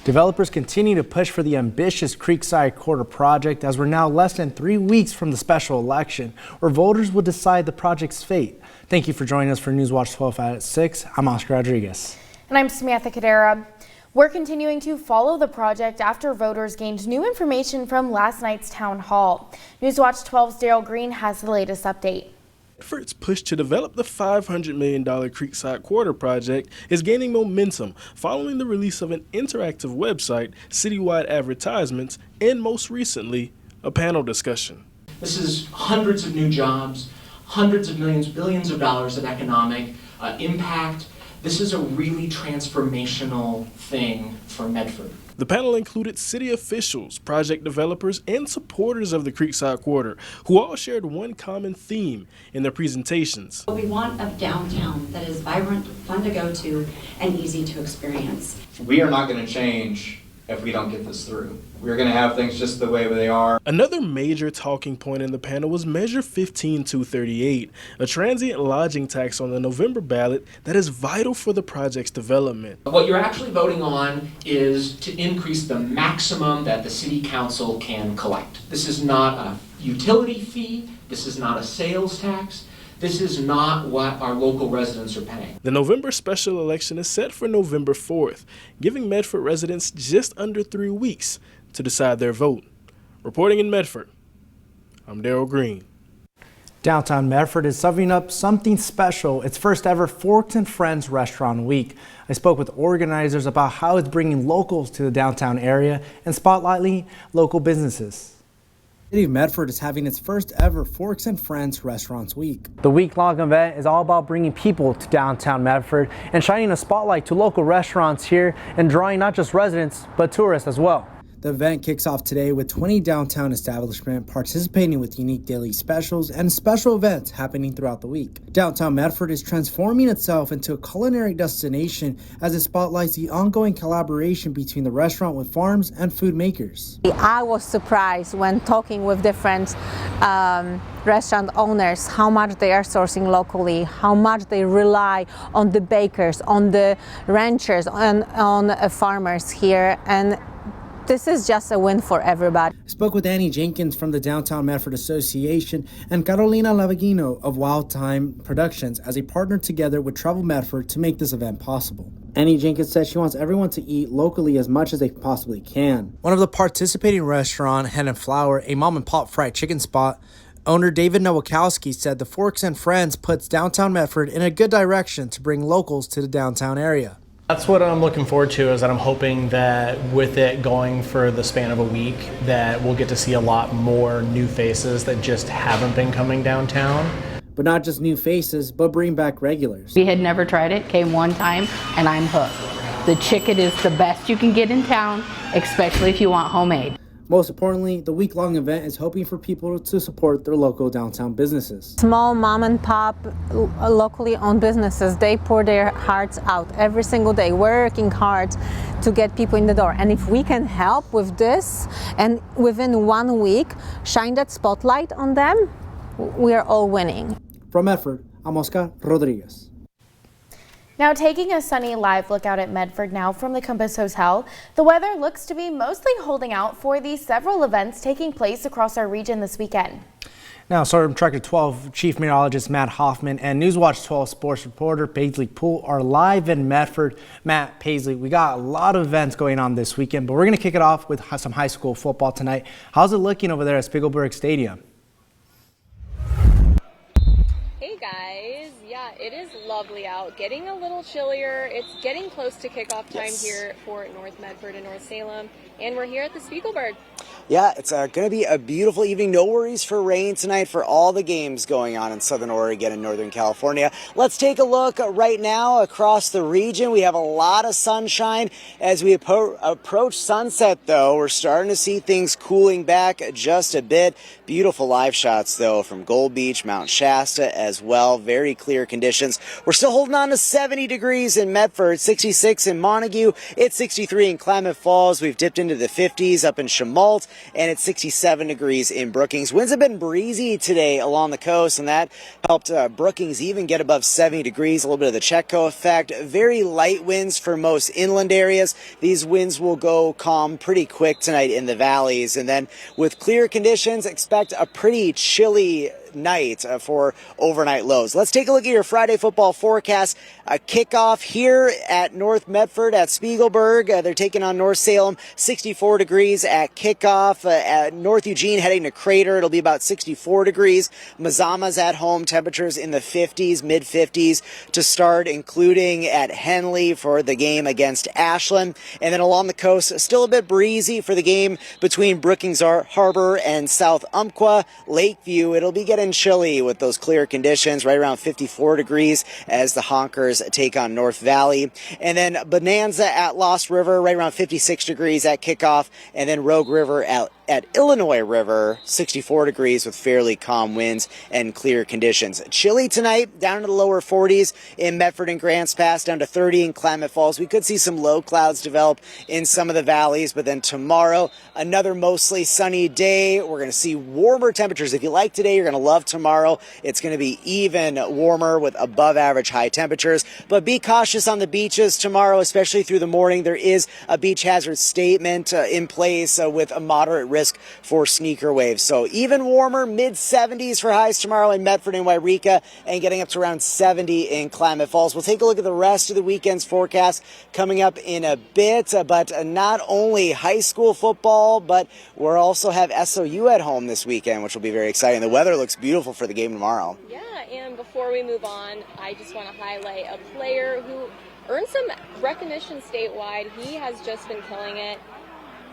Developers continue to push for the ambitious Creekside Quarter project as we're now less than 3 weeks from the special election, where voters will decide the project's fate. Thank you for joining us for Newswatch 12 at 6. I'm Oscar Rodriguez. And I'm Samantha Cadera. We're continuing to follow the project after voters gained new information from last night's town hall. Newswatch 12's Daryl Green has the latest update. Efforts pushed to develop the $500 million Creekside Quarter project is gaining momentum following the release of an interactive website, citywide advertisements, and most recently, a panel discussion. This is hundreds of new jobs, hundreds of millions, billions of dollars of economic impact. This is a really transformational thing for Medford. The panel included city officials, project developers, and supporters of the Creekside Quarter, who all shared one common theme in their presentations. We want a downtown that is vibrant, fun to go to, and easy to experience. We are not going to change if we don't get this through. We're going to have things just the way they are. Another major talking point in the panel was Measure 15238, a transient lodging tax on the November ballot that is vital for the project's development. What you're actually voting on is to increase the maximum that the city council can collect. This is not a utility fee. This is not a sales tax. This is not what our local residents are paying. The November special election is set for November 4th, giving Medford residents just under 3 weeks to decide their vote. Reporting in Medford, I'm Daryl Green. Downtown Medford is serving up something special. Its first ever Forks and Friends Restaurant Week. I spoke with organizers about how it's bringing locals to the downtown area and spotlighting local businesses. The City of Medford is having its first ever Forks and Friends Restaurants Week. The week-long event is all about bringing people to downtown Medford and shining a spotlight to local restaurants here and drawing not just residents but tourists as well. The event kicks off today with 20 downtown establishments participating with unique daily specials and special events happening throughout the week. Downtown Medford is transforming itself into a culinary destination as it spotlights the ongoing collaboration between the restaurant with farms and food makers. I was surprised when talking with different restaurant owners how much they are sourcing locally, how much they rely on the bakers, on the ranchers, on farmers here, and this is just a win for everybody. I spoke with Annie Jenkins from the Downtown Medford Association and Carolina Lavagino of Wild Time Productions as they partnered together with Travel Medford to make this event possible. Annie Jenkins said she wants everyone to eat locally as much as they possibly can. One of the participating restaurant, Hen and Flower, a mom and pop fried chicken spot, owner David Nowakowski said the Forks and Friends puts downtown Medford in a good direction to bring locals to the downtown area. That's what I'm looking forward to, is that I'm hoping that with it going for the span of a week that we'll get to see a lot more new faces that just haven't been coming downtown. But not just new faces, but bring back regulars. We had never tried it, came one time, and I'm hooked. The chicken is the best you can get in town, especially if you want homemade. Most importantly, the week-long event is hoping for people to support their local downtown businesses. Small mom and pop, locally owned businesses, they pour their hearts out every single day, working hard to get people in the door. And if we can help with this and within 1 week shine that spotlight on them, we are all winning. From Medford, I'm Oscar Rodriguez. Now taking a sunny live look out at Medford now from the Compass Hotel, the weather looks to be mostly holding out for the several events taking place across our region this weekend. Now, Storm Tracker 12 Chief Meteorologist Matt Hoffman and Newswatch 12 sports reporter Paisley Poole are live in Medford. Matt, Paisley, we got a lot of events going on this weekend, but we're going to kick it off with some high school football tonight. How's it looking over there at Spiegelberg Stadium? Hey guys, yeah, it is lovely out. Getting a little chillier. It's getting close to kickoff time here for North Medford and North Salem, and we're here at the Spiegelberg. Yeah, it's going to be a beautiful evening. No worries for rain tonight for all the games going on in Southern Oregon and Northern California. Let's take a look right now across the region. We have a lot of sunshine. As we approach sunset, though, we're starting to see things cooling back just a bit. Beautiful live shots, though, from Gold Beach, Mount Shasta as well. Very clear conditions. We're still holding on to 70 degrees in Medford, 66 in Montague. It's 63 in Klamath Falls. We've dipped into the 50s up in Chemult. and it's 67 degrees in Brookings. Winds have been breezy today along the coast, and that helped Brookings even get above 70 degrees, a little bit of the Chetco effect. Very light winds for most inland areas. These winds will go calm pretty quick tonight in the valleys, and then with clear conditions, expect a pretty chilly night for overnight lows. Let's take a look at your Friday football forecast. A kickoff here at North Medford at Spiegelberg. They're taking on North Salem, 64 degrees at kickoff. At North Eugene heading to Crater, it'll be about 64 degrees. Mazama's at home, temperatures in the 50s, mid 50s to start, including at Henley for the game against Ashland. And then along the coast, still a bit breezy for the game between Brookings Harbor and South Umpqua. Lakeview, it'll be getting chilly with those clear conditions, right around 54 degrees as the Honkers take on North Valley. And then Bonanza at Lost River, right around 56 degrees at kickoff. And then Rogue River at Illinois River, 64 degrees with fairly calm winds and clear conditions. Chilly tonight, down to the lower 40s in Medford and Grants Pass, down to 30 in Klamath Falls. We could see some low clouds develop in some of the valleys, but then tomorrow, another mostly sunny day. We're going to see warmer temperatures. If you like today, you're going to love tomorrow. It's going to be even warmer with above average high temperatures, but be cautious on the beaches tomorrow, especially through the morning. There is a beach hazard statement in place with a moderate risk for sneaker waves. So even warmer, mid 70s for highs tomorrow in Medford and Wairika, and getting up to around 70 in Klamath Falls. We'll take a look at the rest of the weekend's forecast coming up in a bit, but not only high school football, but we'll also have SOU at home this weekend, which will be very exciting. The weather looks beautiful for the game tomorrow. Yeah, and before we move on, I just want to highlight a player who earned some recognition statewide. He has just been killing it,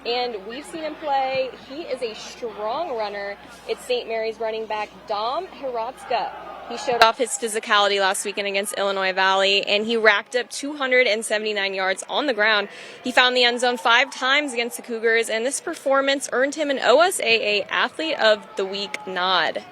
and we've seen him play. He is a strong runner. It's St. Mary's running back Dom Hiratska. He showed off his physicality last weekend against Illinois Valley, and he racked up 279 yards on the ground. He found the end zone 5 times against the Cougars, and this performance earned him an OSAA Athlete of the Week nod.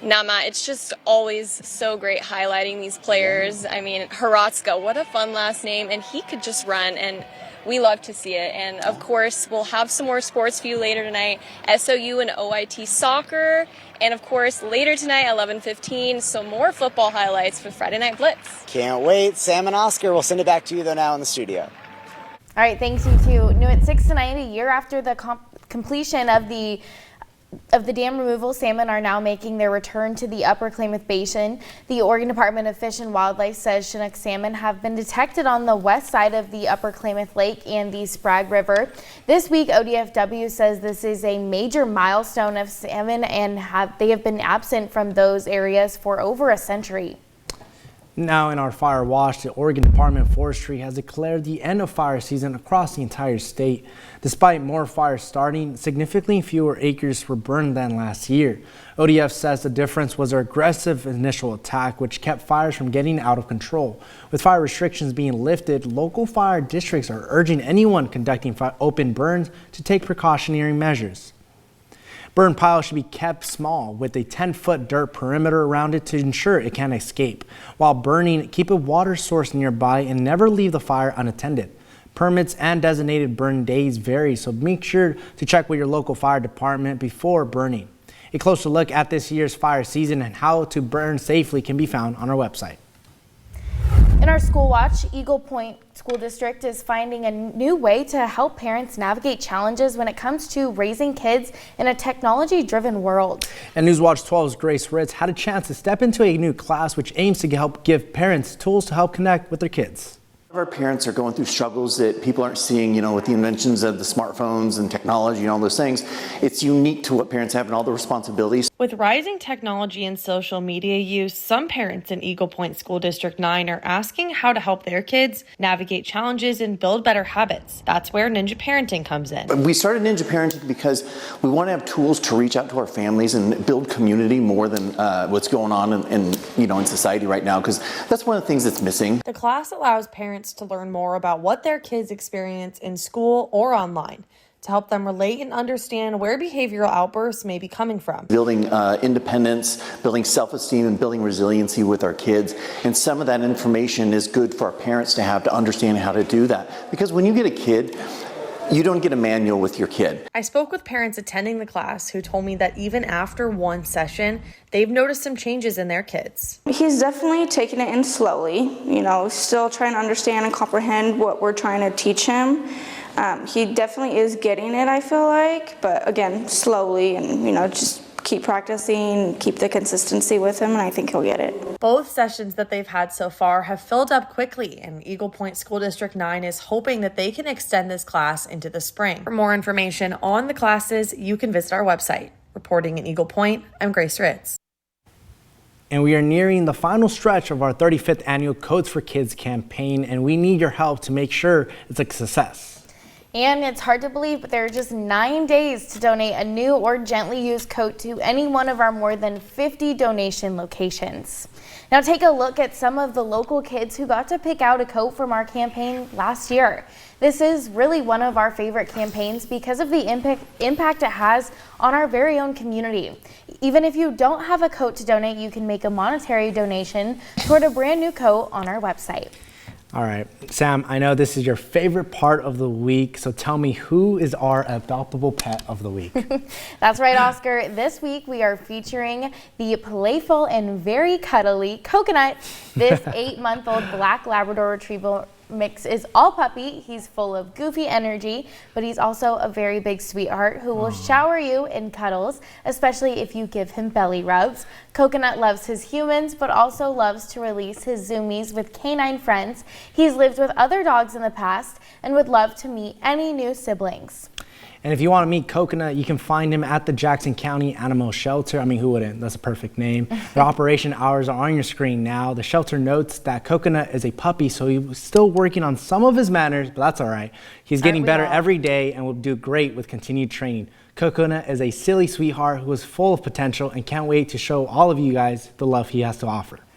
Now, Matt, it's just always so great highlighting these players. I mean, Hiratska, what a fun last name, and he could just run, and we love to see it. And, of course, we'll have some more sports for you later tonight. SOU and OIT soccer. And, of course, later tonight at 11:15, some more football highlights for Friday Night Blitz. Can't wait. Sam and Oscar, we'll send it back to you, though, now in the studio. All right, thanks, you two. New at 6 tonight, a year after the completion of the dam removal, salmon are now making their return to the Upper Klamath Basin. The Oregon Department of Fish and Wildlife says Chinook salmon have been detected on the west side of the Upper Klamath Lake and the Sprague River. This week, ODFW says this is a major milestone of salmon, and they have been absent from those areas for over a century. Now in our fire watch, the Oregon Department of Forestry has declared the end of fire season across the entire state. Despite more fires starting, significantly fewer acres were burned than last year. ODF says the difference was their aggressive initial attack, which kept fires from getting out of control. With fire restrictions being lifted, local fire districts are urging anyone conducting open burns to take precautionary measures. Burn piles should be kept small with a 10-foot dirt perimeter around it to ensure it can escape. While burning, keep a water source nearby and never leave the fire unattended. Permits and designated burn days vary, so make sure to check with your local fire department before burning. A closer look at this year's fire season and how to burn safely can be found on our website. In our School Watch, Eagle Point School District is finding a new way to help parents navigate challenges when it comes to raising kids in a technology-driven world. And Newswatch 12's Grace Ritz had a chance to step into a new class which aims to help give parents tools to help connect with their kids. Our parents are going through struggles that people aren't seeing, with the inventions of the smartphones and technology and all those things. It's unique to what parents have and all the responsibilities. With rising technology and social media use, some parents in Eagle Point School District 9 are asking how to help their kids navigate challenges and build better habits. That's where Ninja Parenting comes in. We started Ninja Parenting because we want to have tools to reach out to our families and build community more than what's going on in society right now, because that's one of the things that's missing. The class allows parents to learn more about what their kids experience in school or online to help them relate and understand where behavioral outbursts may be coming from. Building independence, building self-esteem, and building resiliency with our kids. And some of that information is good for our parents to have to understand how to do that. Because when you get a kid, You don't get a manual with your kid. I spoke with parents attending the class who told me that even after one session, they've noticed some changes in their kids. He's definitely taking it in slowly, still trying to understand and comprehend what we're trying to teach him. He definitely is getting it, I feel like, but again, slowly and, just keep practicing, keep the consistency with him, and I think he'll get it. Both sessions that they've had so far have filled up quickly, and Eagle Point School District 9 is hoping that they can extend this class into the spring. For more information on the classes, you can visit our website. Reporting in Eagle Point, I'm Grace Ritz. And we are nearing the final stretch of our 35th annual Codes for Kids campaign, and we need your help to make sure it's a success. And it's hard to believe, but there are just 9 days to donate a new or gently used coat to any one of our more than 50 donation locations. Now take a look at some of the local kids who got to pick out a coat from our campaign last year. This is really one of our favorite campaigns because of the impact it has on our very own community. Even if you don't have a coat to donate, you can make a monetary donation toward a brand new coat on our website. All right, Sam, I know this is your favorite part of the week, so tell me, who is our adoptable pet of the week? That's right, Oscar. This week we are featuring the playful and very cuddly Coconut. This 8-month-old black Labrador Retriever mix is all puppy. He's full of goofy energy, but he's also a very big sweetheart who will shower you in cuddles, especially if you give him belly rubs. Coconut loves his humans, but also loves to release his zoomies with canine friends. He's lived with other dogs in the past and would love to meet any new siblings. And if you want to meet Coconut, you can find him at the Jackson County Animal Shelter. I mean, who wouldn't? That's a perfect name. Their operation hours are on your screen now. The shelter notes that Coconut is a puppy, so he's still working on some of his manners, but that's all right. He's getting better every day and will do great with continued training. Coconut is a silly sweetheart who is full of potential and can't wait to show all of you guys the love he has to offer.